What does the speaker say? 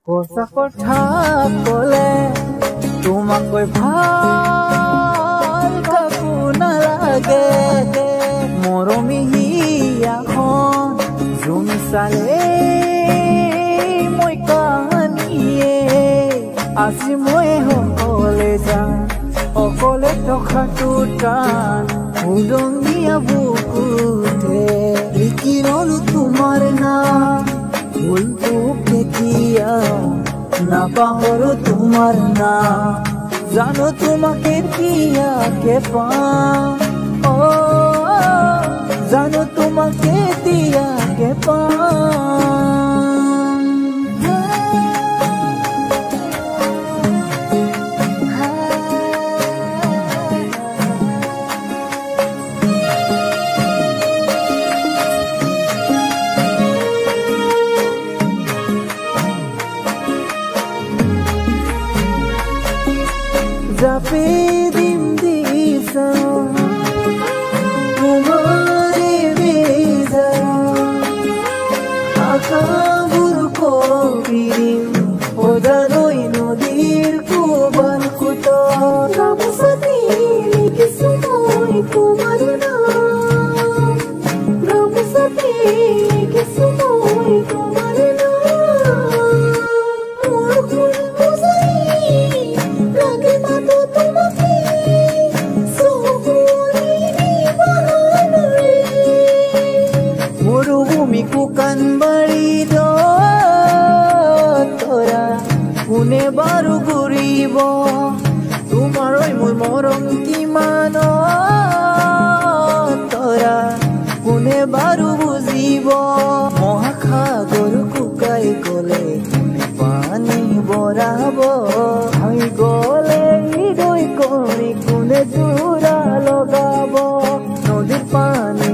সঁচা কথা ক'লে তোমাকৈ ভাল কাকো নালাগে মৰমী হিয়াখন জুম চালে মই কাহানিয়ে আজি মই অকলে যাম অকলে থকাটো টান উদঙীয়া বুকুতে লিখি ললো তোমাৰ নাম ভুলটো কেতিয়াও নাপাহৰো তোমাৰ নাম জানো তোমাকে কেতিয়াকে পাম জানো তোমাকে কেতিয়াকে পাম জাপি দিম দিছা তোমাৰে বেজাৰা আশাবোৰ কবি দিম সদায় নদীৰ কোবাল কুট গামোচাতে লিখিছো মই তোমাৰ নাম গামোচাতে লিখিছো মই তোমাৰ কুকান বাড়ি ধৰা কোনে বাৰু ঘূৰিব তোমাৰৈ মোৰ মৰম কিমান তৰা কোনে বাৰু বুজিব মহাসাগৰ শুকাই গলে কোনে পানী বৰাব হৈ গলে হৃদয় কৰি কোনে জোৰা লগাব নদীৰ পানী